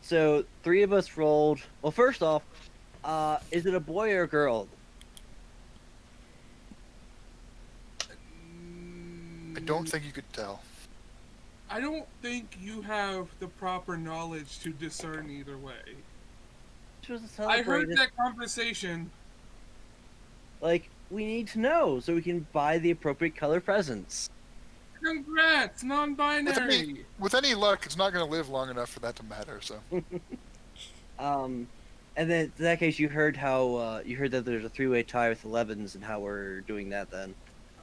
So three of us rolled. Well, first off, is it a boy or a girl? I don't think you could tell. I don't think you have the proper knowledge to discern either way. She was I heard celebrated. that conversation. Like, we need to know so we can buy the appropriate color presents. Congrats, With non-binary. with any luck, it's not going to live long enough for that to matter. So Um, and then in that case, you heard that there's a three-way tie with 11s and how we're doing that then.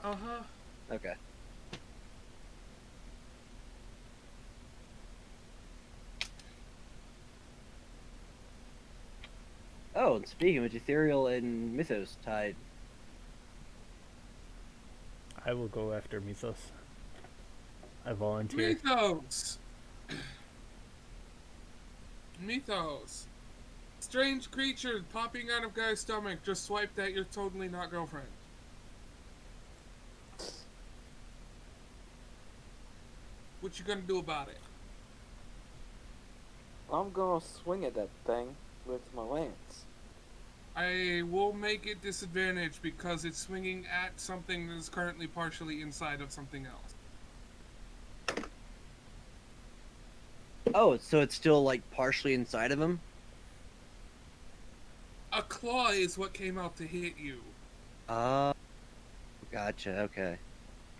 Uh-huh. Okay. Oh, and speaking of ethereal and mythos tied, I will go after Mythos. I volunteer. Mythos. Mythos. Strange creature popping out of guy's stomach. Just swipe that. You're totally not girlfriend. What you gonna do about it? I'm gonna swing at that thing with my lance. I will make it disadvantaged because it's swinging at something that is currently partially inside of something else. oh, so it's still like partially inside of him. A claw is what came out to hit you. Gotcha. Okay.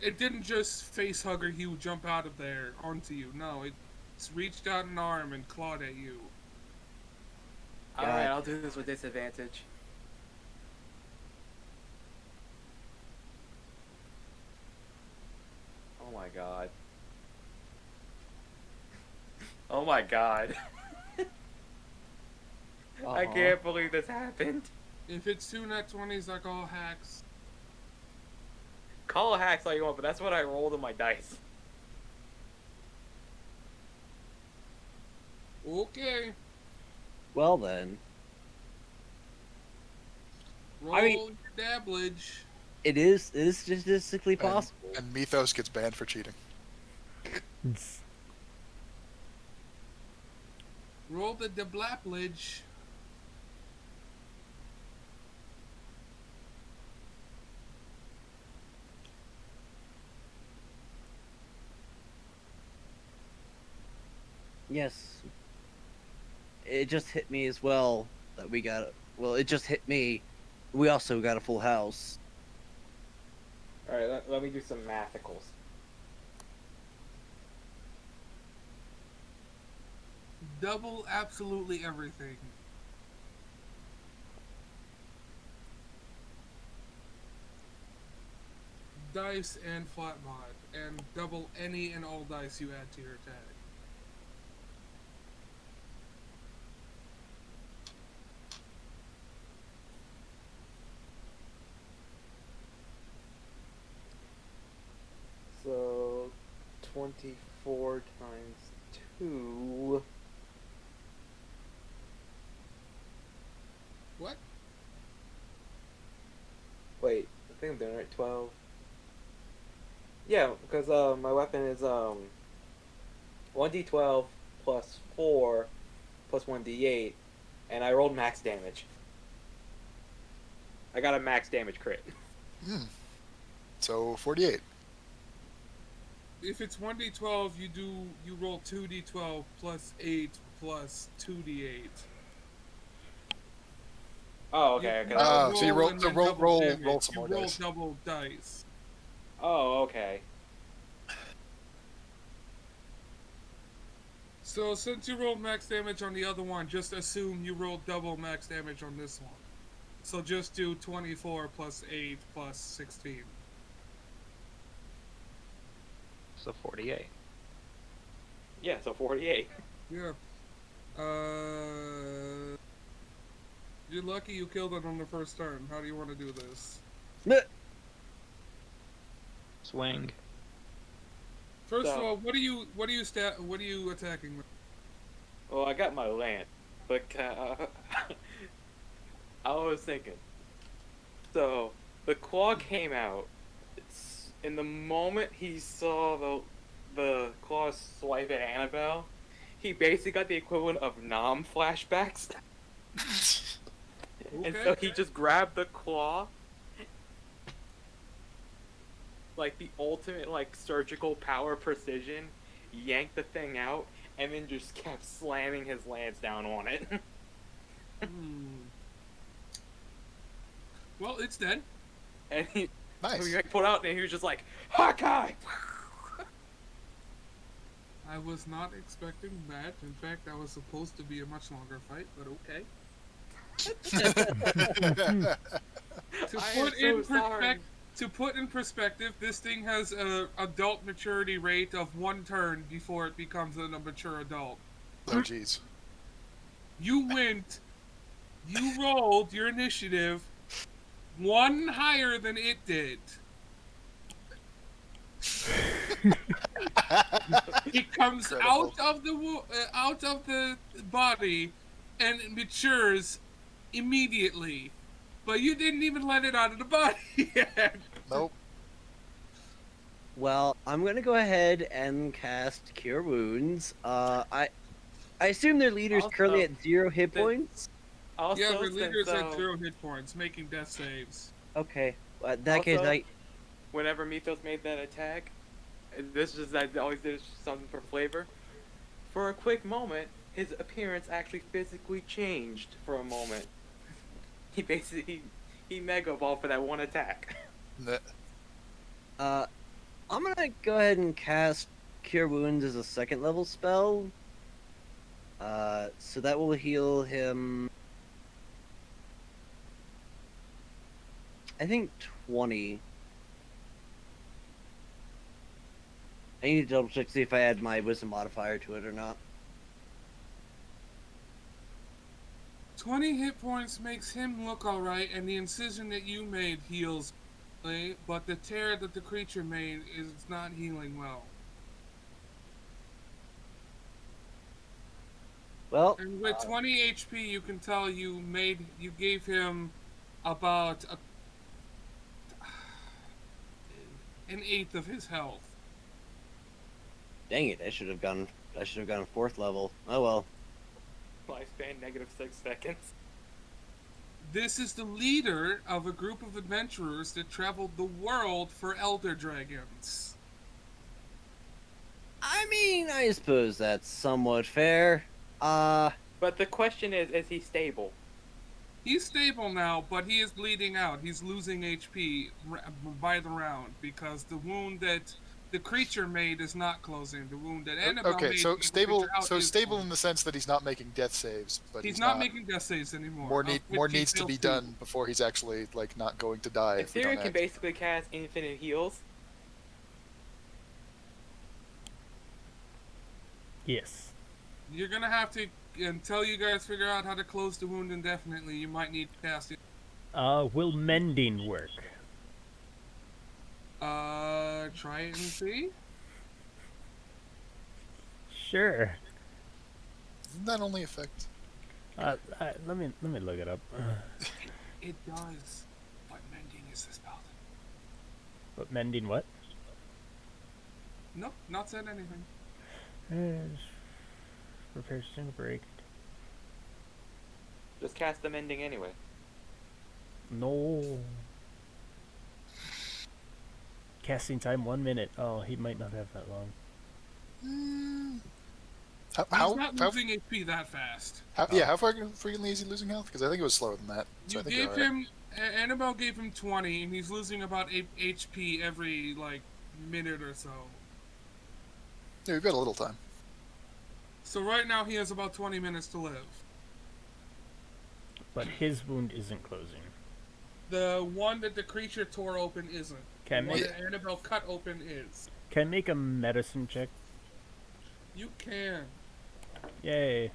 It didn't just face hugger you jump out of there onto you. No, it's reached out an arm and clawed at you. Alright, I'll do this with disadvantage. Oh my god. Oh my god. I can't believe this happened. If it's two nat 20s, I call hacks. Call hacks all you want, but that's what I rolled on my dice. Okay. Well then, Roll I mean- your dabblage. it is statistically possible. and Mythos gets banned for cheating. Roll the dablaplage. Yes. It just hit me as well that we got. Well, it just hit me. We also got a full house. Alright, let me do some mathicals. Double absolutely everything. Dice and flat mod. And double any and all dice you add to your attack. So, 24 times 2... What? Wait, I think I'm doing it right. 12. Yeah, because my weapon is 1d12 plus 4 plus 1d8, and I rolled max damage. I got a max damage crit. So 48. If it's 1d12, you roll 2d12 plus 8 plus 2d8. Oh, okay. You okay. don't So you roll- and so then roll- double roll- damage. roll some You more roll dice. double dice. Oh, okay. So since you rolled max damage on the other one, just assume you rolled double max damage on this one. So just do 24 plus 8 plus 16. So 48. Yeah, so 48. Yeah. You're lucky you killed it on the first turn. How do you want to do this? Swing. First of So- all, what are you attacking with? Well, I got my lance, but I was thinking. So the claw came out. It's in the moment he saw the claw swipe at Annabelle, he basically got the equivalent of Nom flashbacks. And so he just grabbed the claw, like the ultimate like surgical power precision, yanked the thing out, and then just kept slamming his lance down on it. Well, it's dead. And he Nice. like, pulled out, and he was just like, Hawkeye! I was not expecting that. In fact, that was supposed to be a much longer fight, but okay. To put in perspective, this thing has a adult maturity rate of 1 turn before it becomes a mature adult. Oh, jeez. You rolled your initiative 1 higher than it did. It comes Incredible. out of the body and it matures immediately, but you didn't even let it out of the body yet. Nope. Well, I'm gonna go ahead and cast Cure Wounds. I assume their leader's Also, currently at 0 hit the- points. Also, Yeah, the leader's since, at 0 hit points, making death saves. Okay, well, in that case, Also- whenever Mythos made that attack, this is I always did something for flavor. For a quick moment, his appearance actually physically changed for a moment. He basically he mega balled for that one attack. Nah. I'm gonna go ahead and cast Cure Wounds as a 2nd level spell. So that will heal him. I think 20. I need to double check to see if I add my wisdom modifier to it or not. 20 hit points makes him look alright, and the incision that you made heals, but the tear that the creature made is not healing well. Well, And with 20 HP, you can tell you gave him about an eighth of his health. dang it! I should have gone 4th level. Oh well. Lifespan -6 seconds. This is the leader of a group of adventurers that traveled the world for elder dragons. I mean, I suppose that's somewhat fair. But the question is he stable? He's stable now, but he is bleeding out. He's losing HP by the round because the wound that the creature made is not closing. The wound that Annabelle Okay, made so to the stable. creature out So is stable closing. in the sense that he's not making death saves, but He's he's not making death saves anymore. More Which more he needs to failed be done before he's actually like not going to die. If we Ethereum don't can act. basically cast infinite heals. Yes. You're gonna have to, until you guys figure out how to close the wound indefinitely, you might need to cast it. Will mending work? Try it and see. Sure. Doesn't that only affect? Let me look it up. It does. But mending is the spell. But mending what? Nope, not said anything. Repair string break. Just cast the mending anyway. No. Casting time 1 minute. Oh, he might not have that long. He's not losing HP that fast. How frequently is he losing health? Because I think it was slower than that. So You I think gave you're right. him, Annabelle gave him 20, and he's losing about 8 HP every, like, minute or so. Yeah, we've got a little time. So right now he has about 20 minutes to live. But his wound isn't closing. The one that the creature tore open isn't. Can The I one make, that Annabelle cut open is. can I make a medicine check? You can. Yay.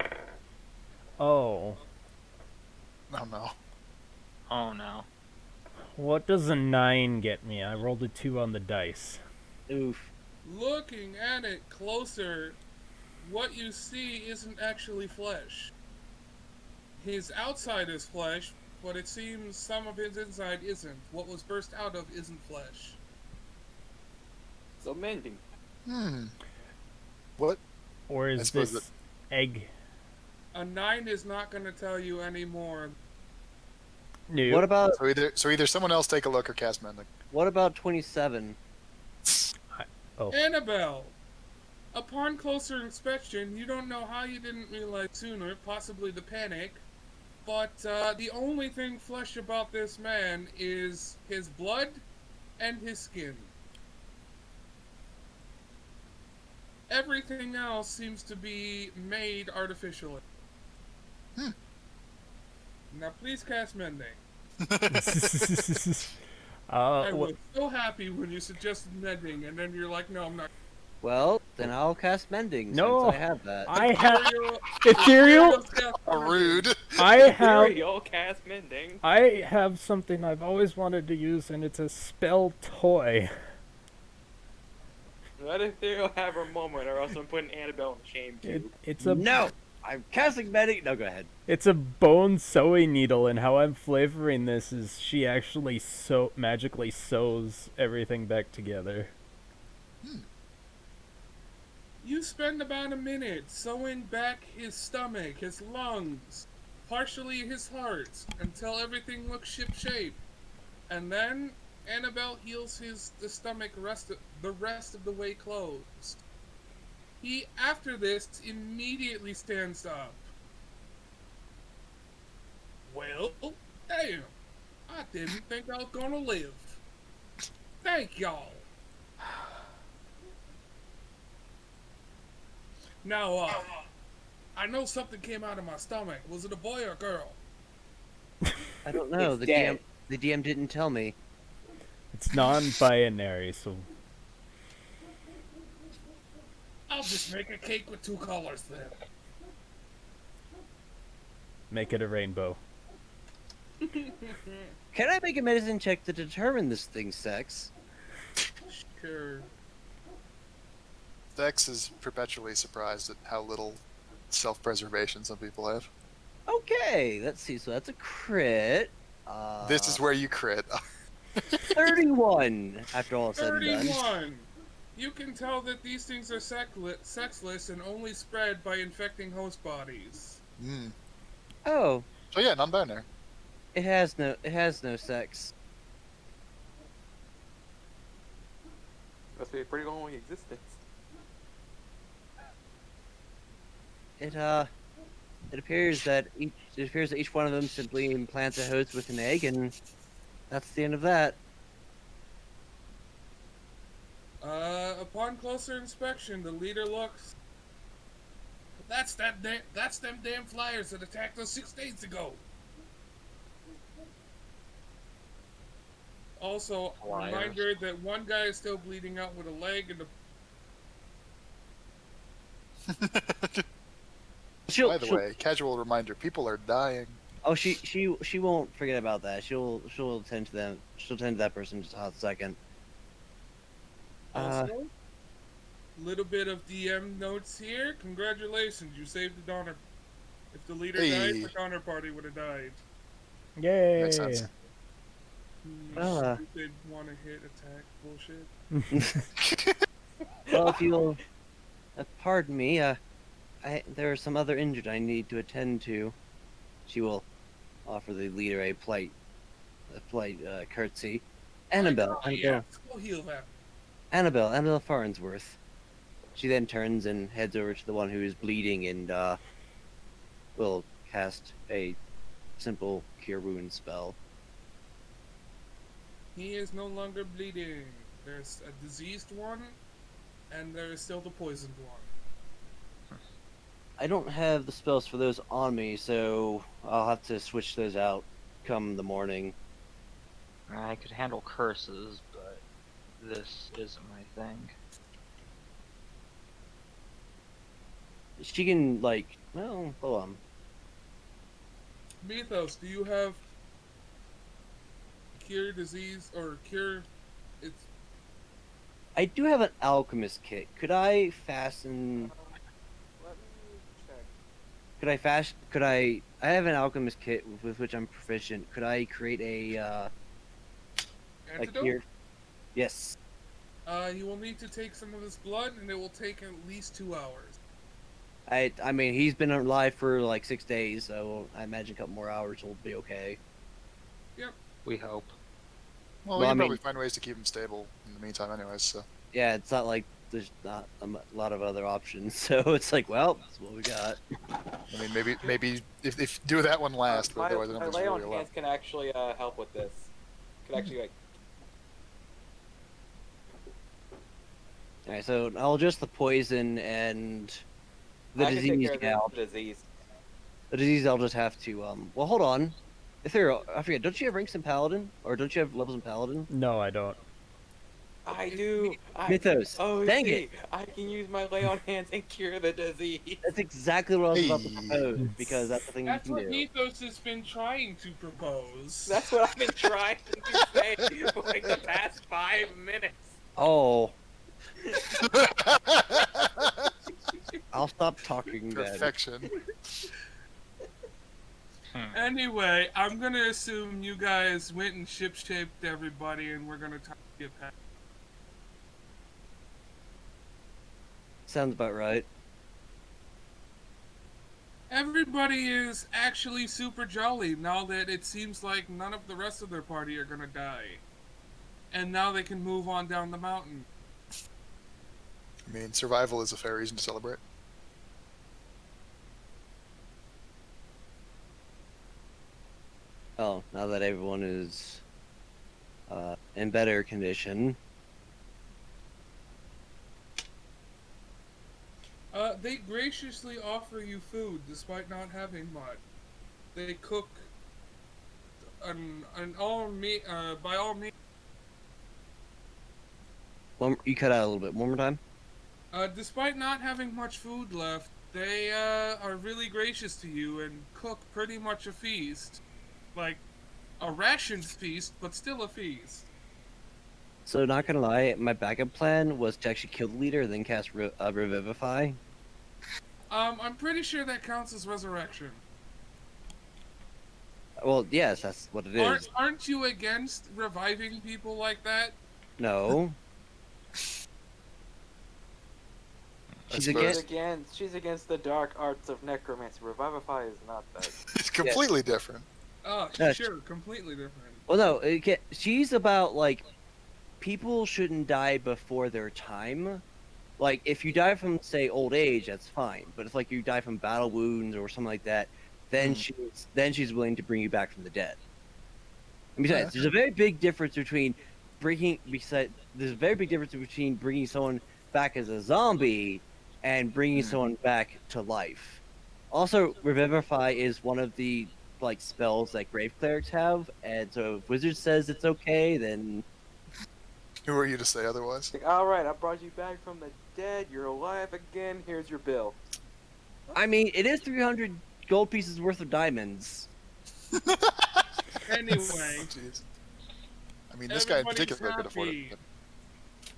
Oh. Oh no. Oh no. What does a 9 get me? I rolled a 2 on the dice. Oof. Looking at it closer, what you see isn't actually flesh. His outside is flesh, but it seems some of his inside isn't. What was burst out of isn't flesh. So mending. What? Or I is suppose this Egg. A 9 is not going to tell you any more. New. What about So either someone else take a look or cast mending. 27? Oh. Annabelle! Upon closer inspection, you don't know how you didn't realize sooner, possibly the panic, but the only thing flesh about this man is his blood and his skin. Everything else seems to be made artificially. Hmm. Now please cast mending. I What? was so happy when you suggested mending, and then you're like, no, I'm not. Well, then I'll cast mending No. since I have that. I have Ethereal ethereal. cast How mending. rude. I have. Ethereal cast mending. I have something I've always wanted to use, and it's a spell toy. Let Ethereal have her moment, or else I'm putting Annabelle in the shame cube. It's a No! I'm casting mending. No, go ahead. It's a bone sewing needle, and how I'm flavoring this is she actually magically sews everything back together. You spend about a minute sewing back his stomach, his lungs, partially his heart, until everything looks ship-shape. And then Annabelle heals the stomach the rest of the way closed. He, after this, immediately stands up. Well, damn. I didn't think I was gonna live. Thank y'all. Now, I know something came out of my stomach. Was it a boy or a girl? I don't know. It's dead. The DM didn't tell me. It's non-binary, so I'll just make a cake with 2 colors then. make it a rainbow. Can I make a medicine check to determine this thing's sex? Sure. Dex is perpetually surprised at how little self-preservation some people have. Okay, let's see. So that's a crit. This is where you crit. 31 after all is said and done. 31. You can tell that these things are sexless and only spread by infecting host bodies. Mm. Oh, So yeah, non-binary. it has no sex. Must be a pretty long existence. It appears that each one of them simply implants a host with an egg, and that's the end of that. Upon closer inspection, the leader looks. That's them damn flyers that attacked us 6 days ago. Also, Flyers. reminder that one guy is still bleeding out with a leg, and By the way, casual reminder: people are dying. Oh, she won't forget about that. She'll attend to them. She'll attend to that person in just a hot second. also, little bit of DM notes here. Congratulations, you saved the Donner. If the leader died, Hey. the Donner party would have died. Yay! Makes sense. Stupid wanna hit attack bullshit. Well, if you'll pardon me, there are some other injured I need to attend to. She will offer the leader a polite courtesy. Annabelle, Yeah, go heal them. Annabelle Farnsworth. She then turns and heads over to the one who is bleeding and will cast a simple cure wound spell. He is no longer bleeding. There's a diseased one, and there is still the poisoned one. I don't have the spells for those on me, so I'll have to switch those out come the morning. I could handle curses, but this isn't my thing. She can, well, hold on. Mythos, do you have cure disease or cure? It's I do have an alchemist kit. Could I fasten... Let me check. I have an alchemist kit with which I'm proficient. Could I create a antidote. cure? Yes. You will need to take some of his blood, and it will take at least 2 hours. I mean, he's been alive for like 6 days, so I imagine a couple more hours will be okay. We hope. Well, Well, we I can probably mean- find ways to keep him stable in the meantime, anyways. So Yeah, it's not like there's not lot of other options, so it's like, well, that's what we got. I mean, maybe if do that one last, but my otherwise, I don't my think lay there's on really a lot. hands can actually help with this. Could actually like. All right, so I'll just the poison and the I can take disease. care of Yeah, the disease. the disease. I'll just have to. Well, hold on. If there, I forget. Don't you have ranks in Paladin, or don't you have levels in Paladin? No, I don't. I do. Mythos. Oh, Dang see, it! I can use my lay on hands and cure the disease. That's exactly what I was about to Hey. propose because that's the thing That's you what can do. Mythos has been trying to propose. That's what I've been trying to say for like the past 5 minutes. Oh, I'll stop talking then. Perfection. Anyway, I'm gonna assume you guys went and ship-shaped everybody, and we're gonna try to get past. Sounds about right. Everybody is actually super jolly now that it seems like none of the rest of their party are gonna die. And now they can move on down the mountain. I mean, survival is a fair reason to celebrate. Oh, now that everyone is in better condition. They graciously offer you food despite not having much. They cook an all meat, by all means. You cut out a little bit. One more time. Despite not having much food left, they are really gracious to you and cook pretty much a feast. Like, a rationed feast, but still a feast. So, not gonna lie, my backup plan was to actually kill the leader, then cast Revivify. I'm pretty sure that counts as resurrection. Well, yes, that's what it is. Aren't you against reviving people like that? No. I She's suppose. She's against the dark arts of necromancy. Revivify is not that. It's completely different. Oh, No, sure, completely different. Well, no, she's about, like, people shouldn't die before their time. Like, if you die from, say, old age, that's fine. But if, like, you die from battle wounds or something like that, then she's willing to bring you back from the dead. And besides, there's a very big difference between bringing someone back as a zombie and bringing someone back to life. Also, Revivify is one of the like spells that grave clerics have, and so if Wizard says it's okay, then Who are you to say otherwise? Like, all right, I brought you back from the dead. You're alive again. Here's your bill. I mean it is 300 gold pieces worth of diamonds. Anyway, Jeez. I mean, this guy in Everybody's particular could afford happy. it.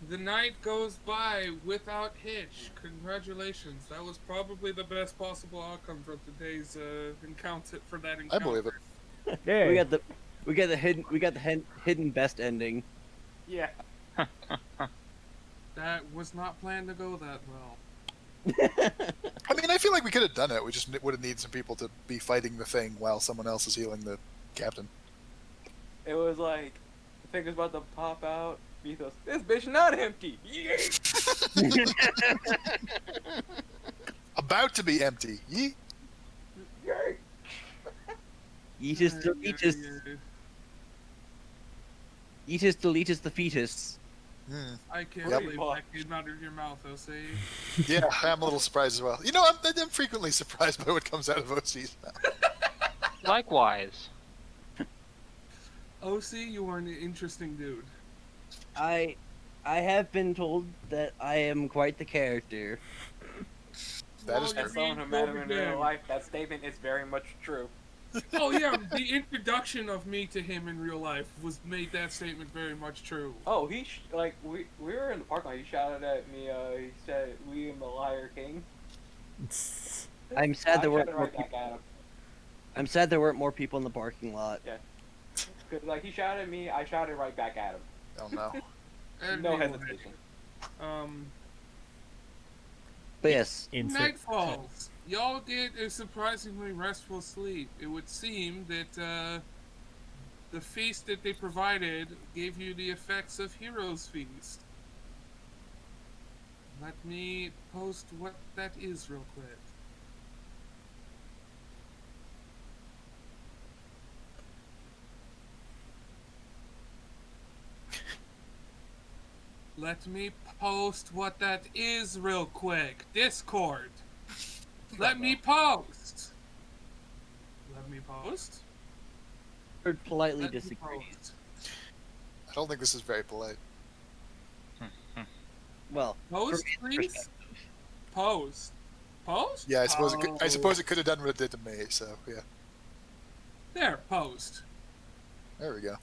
the night goes by without hitch. Congratulations. That was probably the best possible outcome for today's encounter. For that I encounter. believe it. Yeah. We got the hidden best ending. Yeah. That was not planned to go that well. I mean, I feel like we could have done it. We just would have needed some people to be fighting the thing while someone else is healing the captain. It was like, the thing was about to pop out. Mythos, this bitch not empty. Yeah. About to be empty. Yeet. Yay. Eatus deletus the fetus. Hmm. I can't Yep. believe that came out of your mouth, Jose. Yeah, I'm a little surprised as well. You know, I'm frequently surprised by what comes out of OC's mouth. Likewise. OC, you are an interesting dude. I have been told that I am quite the character. That is Well, true. As someone who met him in real life, that statement is very much true. Oh yeah, the introduction of me to him in real life made that statement very much true. Oh, we were in the parking lot. He shouted at me. He said, "William the Liar King." I'm sad there I weren't shouted more right back people. at him. I'm sad there weren't more people in the parking lot. Cause like he shouted at me, I shouted right back at him. Oh no. No Anyway, hesitation. But yes, insert. Night falls. Y'all get a surprisingly restful sleep. It would seem that the feast that they provided gave you the effects of Heroes Feast. Let me post what that is real quick. Let me post what that is real quick. Discord. Let me post. Let me post. Bird politely Let me disagrees. post. I don't think this is very polite. Well, Post, from his please. perspective. Post. Post? Yeah, I suppose Post. it could have done what it did to me. So yeah, There, post. there we go.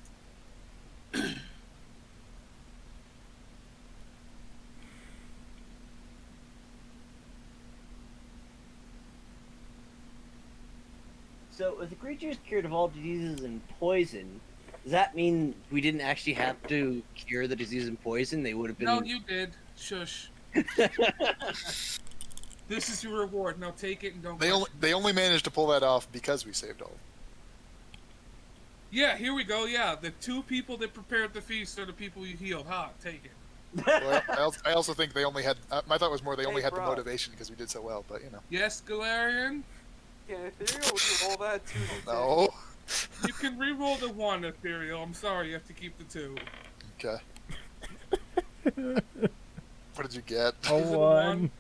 So, if the creature is cured of all diseases and poison, does that mean we didn't actually have to cure the disease and poison? They would have been. No, you did. Shush. This is your reward. Now take it and don't question it. They only managed to pull that off because we saved all. Yeah, here we go. Yeah, the two people that prepared the feast are the people you healed. Ha, take it. Well, I also think they only had. My thought was more they only Hey, had the bro. motivation because we did so well. But you know, Yes, Galarian? Yeah, Ethereal would do all that too. no. You can re-roll the one, Ethereal. I'm sorry, you have to keep the two. Okay. What did you get? A Is it a one.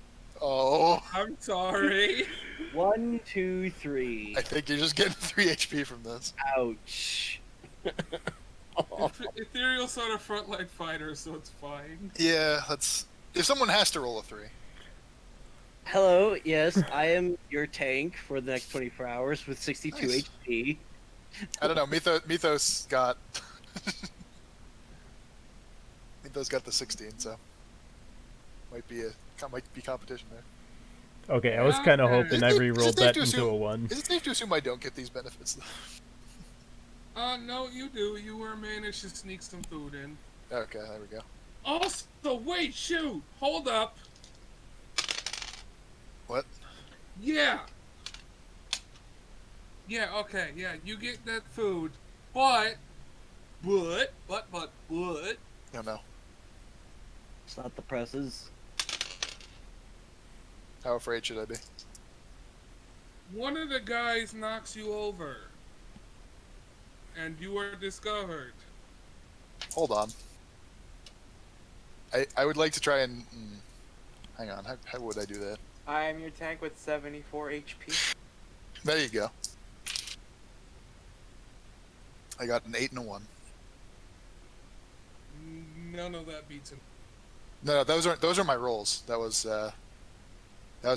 Oh, I'm sorry. 1, 2, 3. I think you're just getting 3 HP from this. Ouch. Oh, Ethereal's not a frontline fighter, so it's fine. Yeah, that's. If someone has to roll a 3. hello, yes, I am your tank for the next 24 hours with 62 Nice. HP. I don't know. Mythos got. Mythos got the 16, so might be competition there. Okay, I was kind of Okay. hoping I Is it re-rolled safe that to into assume- a 1. Is it safe to assume I don't get these benefits? No, you do. You were managed to sneak some food in. Okay, there we go. Also, wait, shoot! Hold up! What? Yeah! Yeah, okay, yeah, you get that food, but... No, no. It's not the presses. How afraid should I be? One of the guys knocks you over. And you are discovered. Hold on. I would like to try and. Hang on. How would I do that? I am your tank with 74 HP. There you go. I got an 8 and a 1. None of that beats him. No, those are my rolls. That was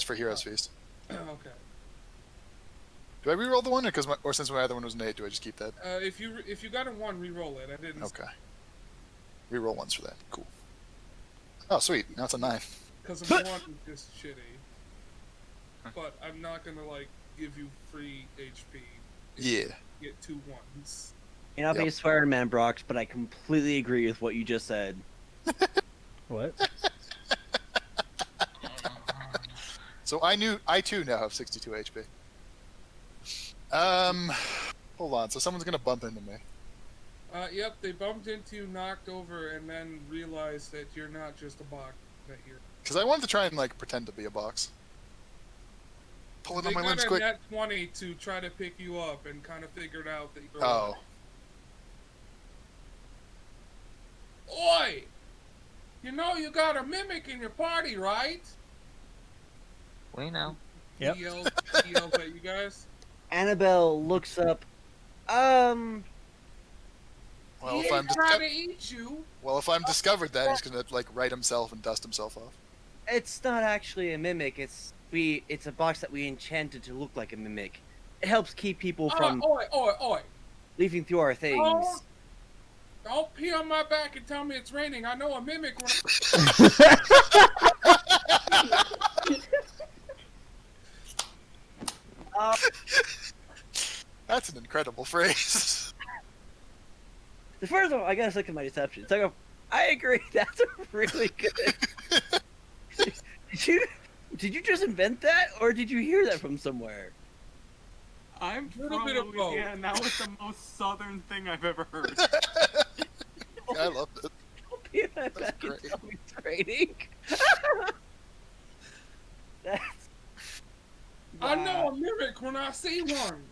for Heroes Feast. Okay. Do I re-roll the one, or since my other one was an 8, do I just keep that? If you got a 1, re-roll it. I didn't. Okay. Re-roll ones for that. Cool. Oh, sweet. Now it's a 9. Because a 1 is just shitty. But I'm not gonna, give you free HP. if Yeah. you get 2 1s. You're not being Yep. Spider-Man, Brox, but I completely agree with what you just said. What? So I too now have 62 HP. Hold on. So someone's gonna bump into me. Yep, they bumped into you, knocked over, and then realized that you're not just a box. That you're. Because I wanted to try and pretend to be a box. Pull it They on my got limbs a quick. net 20 to try to pick you up and kind of figured out that you're. Oh. Oi! You know you got a mimic in your party, right? We know. Yep. He yells at you guys. Annabelle looks up. Well, He if I'm ain't trying to discovered, eat you. discovered that, he's gonna write himself and dust himself off. It's not actually a mimic. It's a box that we enchanted to look like a mimic. It helps keep people from Oi! leafing through our things. Oh. Don't pee on my back and tell me it's raining. I know a mimic. That's an incredible phrase. The first one, I gotta look at my deception. So I agree. That's a really good. Did you Did you just invent that, or did you hear that from somewhere? I'm Little from bit of both. Louisiana, and that was the most southern thing I've ever heard. I love it. Don't be that That's back in great. tummy training. That's I know a mimic when I see one.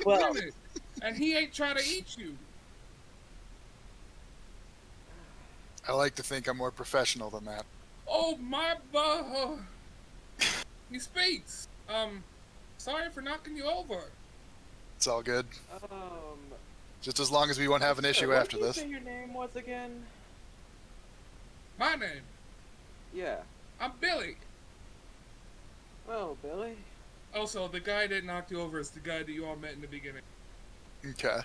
well, Mimic. And he ain't trying to eat you. I like to think I'm more professional than that. Oh my he speaks. Sorry for knocking you over. It's all good. Um, Just as long as we won't have an issue after What this. did you say your name was again? My name. Yeah. I'm Billy. Well, Billy. Also, the guy that knocked you over is the guy that you all met in the beginning. Okay.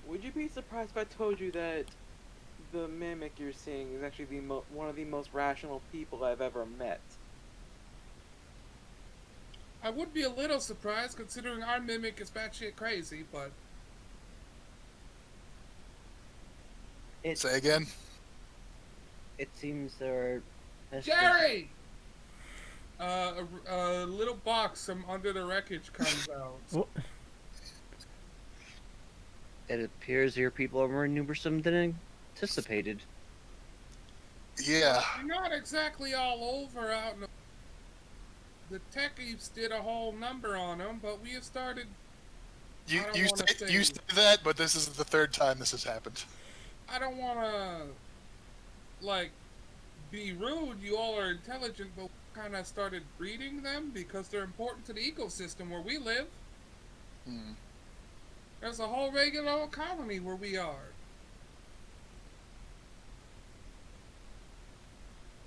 Would you be surprised if I told you that the mimic you're seeing is actually one of the most rational people I've ever met? I would be a little surprised considering our mimic is batshit crazy, but Say again? it seems there are. Jerry! A little box from under the wreckage comes out. What? It appears your people are more numerous than anticipated. Yeah. We're not exactly all over out in the techies did a whole number on them, but we have started. You I don't you wanna say, say- you say that, but this is the third time this has happened. I don't want to, like, be rude. You all are intelligent, but we kind of started breeding them because they're important to the ecosystem where we live. Hmm. There's a whole regular old colony where we are.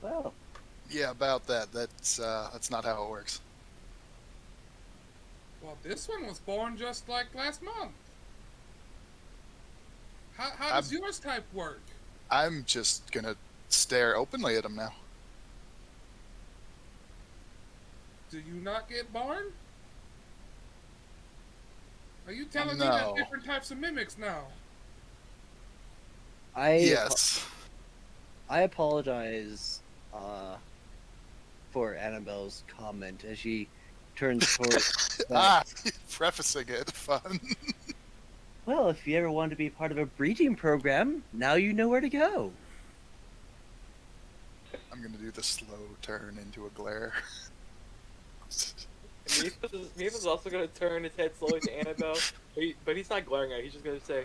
Well, Yeah, about that. That's not how it works. Well, this one was born just like last month. How does yours type work? I'm just gonna stare openly at him now. Do you not get born? Are you telling me No. there's different types of mimics now? Yes. I apologize for Annabelle's comment as she turns towards. Prefacing it. Fun. Well, if you ever want to be part of a breeding program, now you know where to go. I'm gonna do the slow turn into a glare. Mephisto's also gonna turn his head slowly to Annabelle, but he's not glaring at her. He's just gonna say,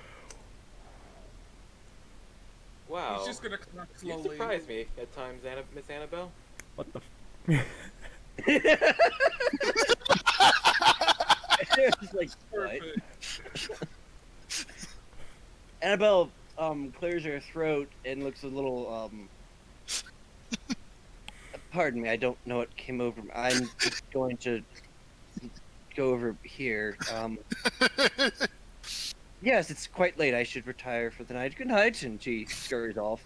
"Wow, He's just gonna come up you slowly. surprise me at times, Miss Annabelle." What the? It's like, what? Perfect. Annabelle clears her throat and looks a little pardon me, I don't know what came over me. I'm just going to go over here. Yes, it's quite late. I should retire for the night. Good night. And she scurries off.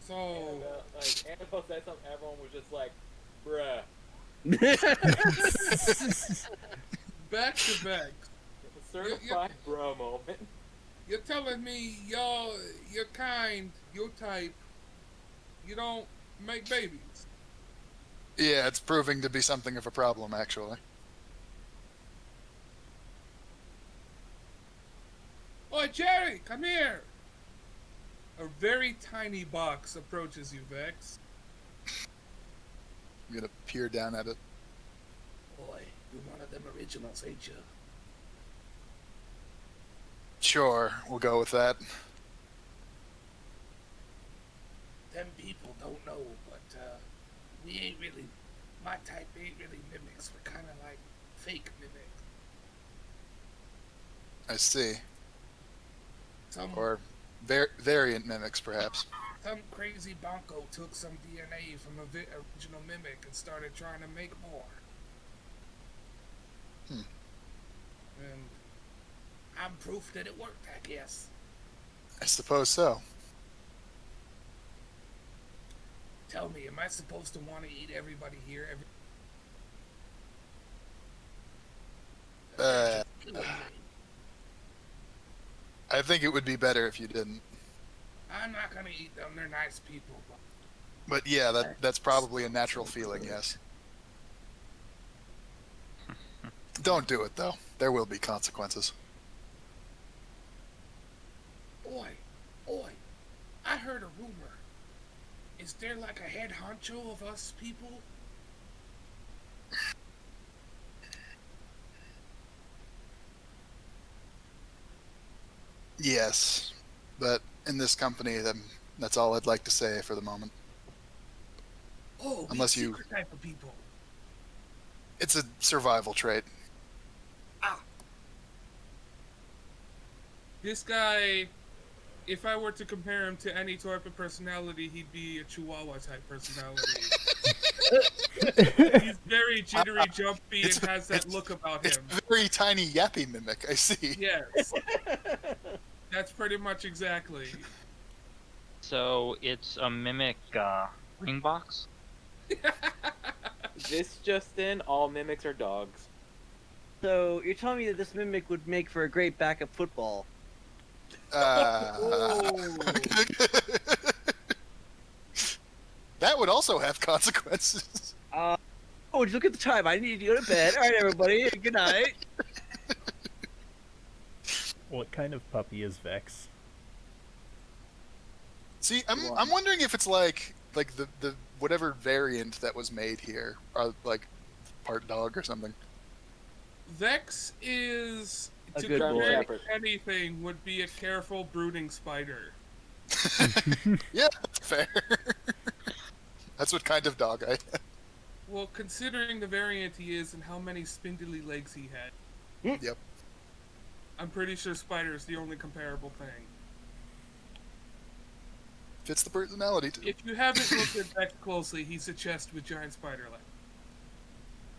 So, Annabelle said something. Everyone was just like, "Bruh." back to back. A certified bruh moment. You're telling me you're kind, your type, you don't make babies. Yeah, it's proving to be something of a problem, actually. Oi, Jerry, come here. A very tiny box approaches you, Vex. I'm gonna peer down at it. Boy, you're one of them originals, ain't you? Sure, we'll go with that. Them people don't know, but we ain't really. My type ain't really mimics. We're kind of like fake mimics. I see. Some Variant mimics, perhaps. some crazy bonko took some DNA from a original mimic and started trying to make more. And I'm proof that it worked, I guess. I suppose so. Tell me, am I supposed to want to eat everybody here? I think it would be better if you didn't. I'm not gonna eat them. They're nice people. But yeah, that's probably a natural feeling, yes. Don't do it, though. There will be consequences. Oi, oi! I heard a rumor. Is there like a head honcho of us people? Yes, but in this company, then that's all I'd like to say for the moment. Oh, Unless we you- secret type of people. It's a survival trait. This guy, if I were to compare him to any type of personality, he'd be a Chihuahua type personality. He's very jittery, jumpy, It's- and has that it's- look about It's him. a very tiny yappy mimic, I see. Yes. That's pretty much exactly. So it's a mimic ring box. This just in, all mimics are dogs. So you're telling me that this mimic would make for a great backup football? Oh. That would also have consequences. Oh, look at the time. I need to go to bed. All right, everybody. Good night. What kind of puppy is Vex? See, I'm wondering if it's like the whatever variant that was made here, like part dog or something. Vex is, A to good compare boy. to anything, would be a careful, brooding spider. Yeah, that's fair. That's what kind of dog I am. Well, considering the variant he is and how many spindly legs he had. Yep. I'm pretty sure spider is the only comparable thing. Fits the personality too. If you haven't looked at Vex closely, he's a chest with giant spider legs.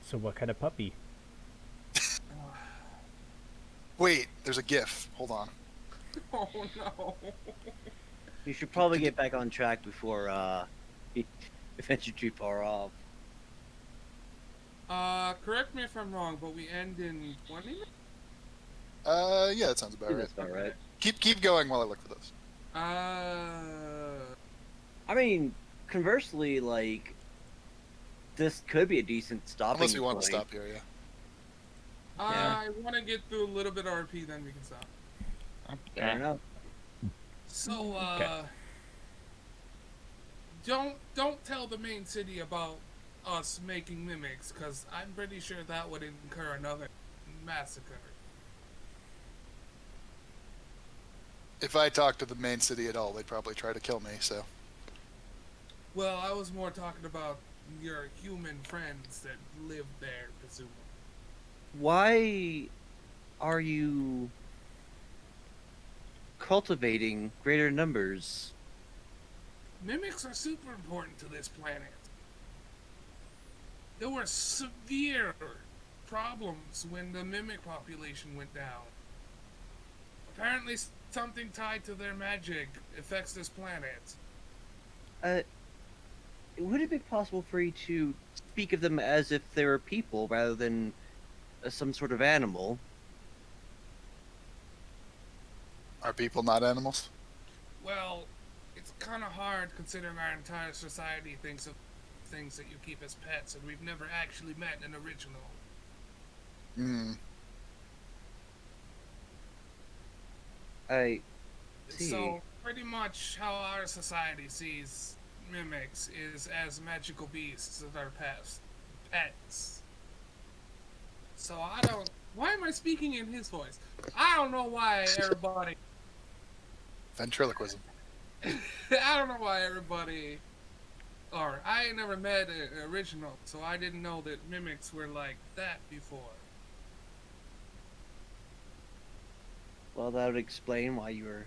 So what kind of puppy? Wait, there's a GIF. Hold on. Oh no. You should probably get back on track before you venture too far off. Correct me if I'm wrong, but we end in 20 minutes? Yeah, that sounds about right. That's about right. Keep going while I look for this. I mean, conversely, like, this could be a decent stopping Unless we want point. to stop here, yeah. I want to get through a little bit of RP, then we can stop. Fair enough. So, Okay. don't tell the main city about us making mimics, because I'm pretty sure that would incur another massacre. If I talk to the main city at all, they'd probably try to kill me, so. Well, I was more talking about your human friends that live there, presumably. Why are you cultivating greater numbers? Mimics are super important to this planet. There were severe problems when the mimic population went down. Apparently, something tied to their magic affects this planet. Would it be possible for you to speak of them as if they were people rather than some sort of animal? Are people not animals? Well, it's kind of hard considering our entire society thinks of things that you keep as pets, and we've never actually met an original. Hmm. I see. So, pretty much how our society sees mimics is as magical beasts that are pets. So I don't... Why am I speaking in his voice? I don't know why everybody... Ventriloquism. I don't know why everybody... Or, I ain't never met an original, so I didn't know that mimics were like that before. Well, that would explain why you were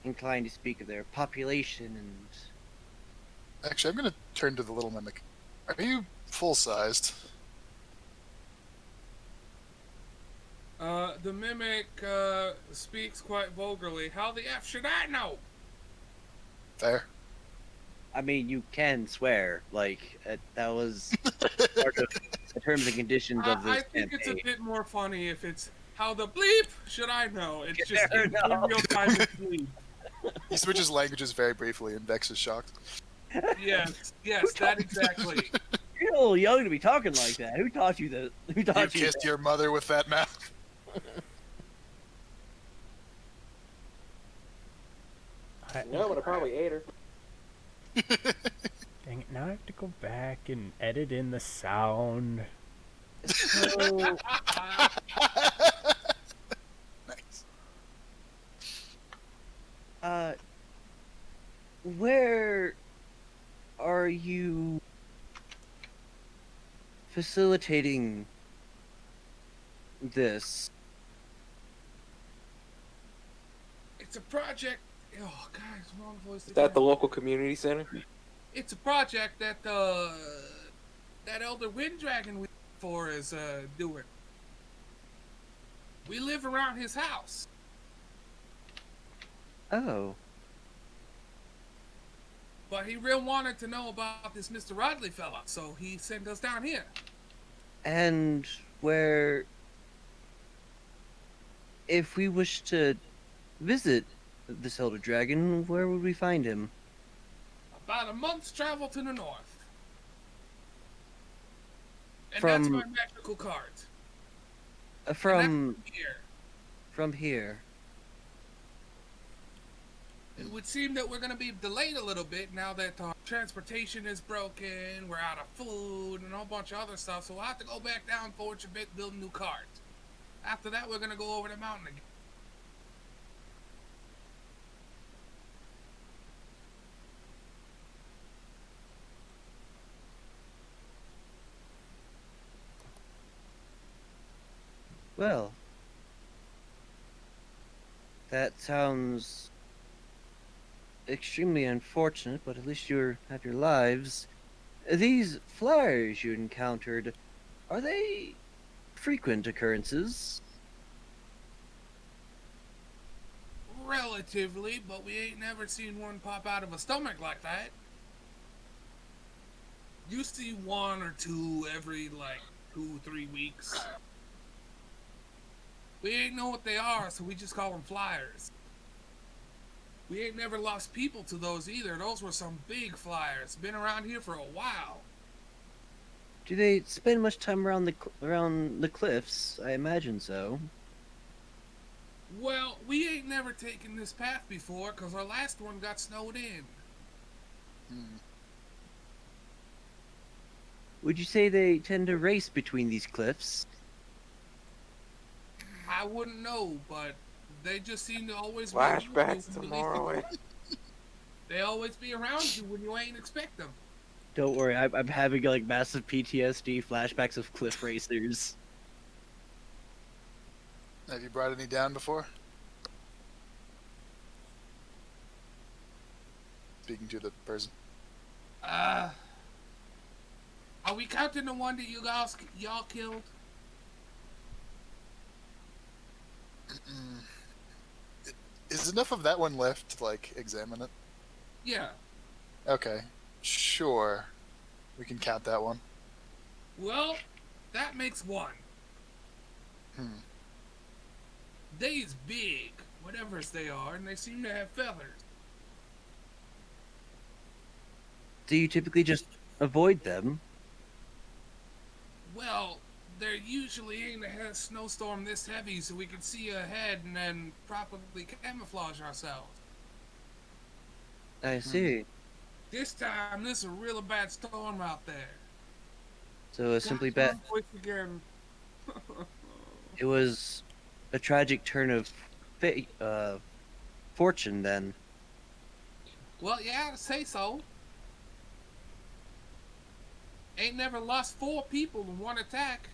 inclined to speak of their population and... Actually, I'm gonna turn to the little mimic. Are you full-sized? The mimic, speaks quite vulgarly. How the F should I know? Fair. I mean, you can swear. Like, that was part of the terms and conditions of this I think it's a campaign. bit more funny if it's how the bleep should I know? It's just Fair in enough. real time it's bleep. He switches languages very briefly, and Vex is shocked. Yes, that exactly. You're a little young to be talking like that. Who taught you that? Who You taught you kissed that? your mother with that mouth. No, but I probably ate her. Dang it, now I have to go back and edit in the sound. So, Nice. where are you facilitating this? It's a project. Oh, guys, wrong voice. Is that the again. local community center? It's a project that that Elder Wind Dragon we for is doing. We live around his house. Oh, But he real wanted to know about this Mr. Rodley fella, so he sent us down here. and where, if we wish to visit this Elder Dragon, where would we find him? About a month's travel to the north. And From- that's my magical card. And From that's here. from here. It would seem that we're going to be delayed a little bit now that transportation is broken, we're out of food, and a whole bunch of other stuff, so we'll have to go back down forward a bit, build new cards. After that, we're going to go over the mountain again. Well, that sounds extremely unfortunate, but at least you have your lives. These flyers you encountered, are they frequent occurrences? Relatively, but we ain't never seen one pop out of a stomach like that. You see one or two every, 2-3 weeks. We ain't know what they are, so we just call them flyers. We ain't never lost people to those either. Those were some big flyers. Been around here for a while. Do they spend much time around the cliffs? I imagine so. Well, we ain't never taken this path before, 'cause our last one got snowed in. Would you say they tend to race between these cliffs? I wouldn't know, but they just seem to always be around you Flashbacks when you least tomorrow. expect- They always be around you when you ain't expect them. Don't worry, I'm having like massive PTSD flashbacks of cliff racers. Have you brought any down before? Speaking to the person. Are we counting the one that y'all killed? Is enough of that one left to, examine it? Yeah. Okay. Sure. We can count that one. Well, that makes one. They's big, whatever's they are, and they seem to have feathers. Do you typically just avoid them? Well, there usually ain't a snowstorm this heavy, so we can see ahead and then properly camouflage ourselves. I see. This time, this is a really bad storm out there. So it's simply Gosh, bad. my voice again. It was a tragic turn of fortune then. Well, yeah, to say so. Ain't never lost 4 people in one attack.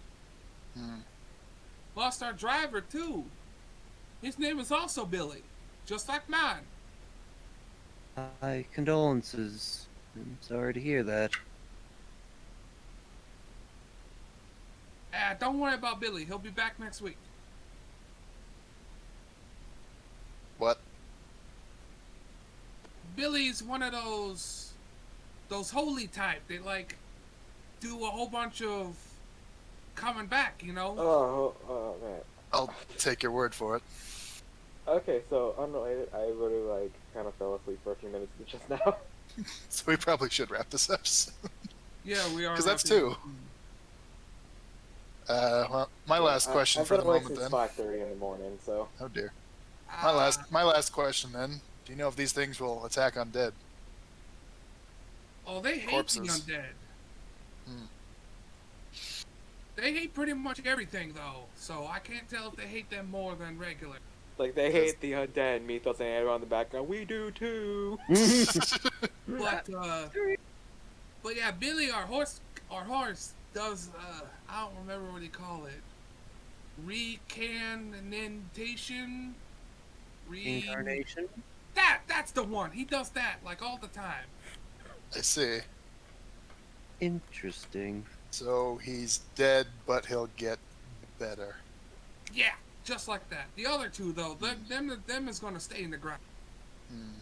Lost our driver, too. His name is also Billy, just like mine. My condolences. I'm sorry to hear that. Don't worry about Billy. He'll be back next week. What? Billy's one of those holy type. They do a whole bunch of coming back, you know. Oh man. I'll take your word for it. Okay, so unrelated, I literally kind of fell asleep for a few minutes just now. So we probably should wrap this up Yeah, we are. because that's wrapping two. up. Well, my last question I've for been the awake moment since then. 5:30 in the morning, so Oh dear. Ah, My last question then. Do you know if these things will attack undead oh, they hate corpses? the undead. Hmm. They hate pretty much everything, though. So I can't tell if they hate them more than regular. like they hate the undead. Mythos and everyone in the background. We do too. But yeah, Billy, our horse does. I don't remember what he call it. Recantation. Incarnation. That's the one. He does that like all the time. I see. Interesting. So he's dead, but he'll get better. Yeah, just like that. The other two though, them is gonna stay in the ground. Hmm.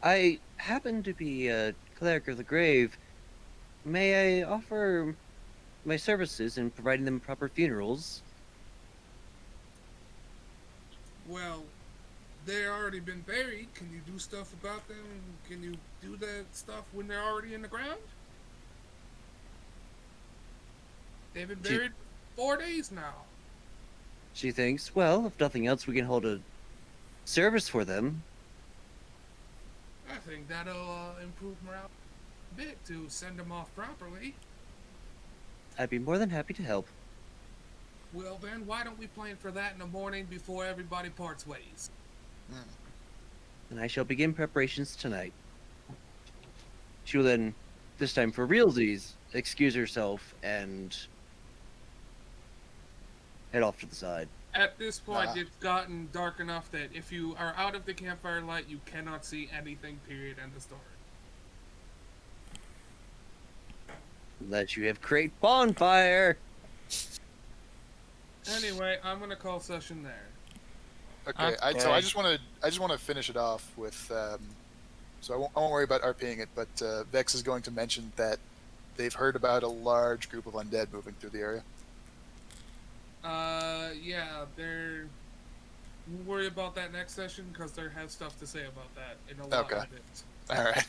I happen to be a cleric of the grave. May I offer my services in providing them proper funerals? Well, they already been buried. Can you do stuff about them? Can you do that stuff when they're already in the ground? They've been Gee. buried 4 days now. She thinks, well, if nothing else, we can hold a service for them. I think that'll improve morale a bit to send them off properly. I'd be more than happy to help. Well then, why don't we plan for that in the morning before everybody parts ways? Hmm. And I shall begin preparations tonight. She will then, this time for realsies, excuse herself and head off to the side. At this point, Ah. it's gotten dark enough that if you are out of the campfire light, you cannot see anything, period, end of story. Let you have great bonfire! Anyway, I'm gonna call session there. Okay. So Okay. I just want to finish it off with. So I won't worry about RPing it, but Vex is going to mention that they've heard about a large group of undead moving through the area. Yeah, they're... We'll worry about that next session, because they have stuff to say about that in a lot Okay. of it. All right.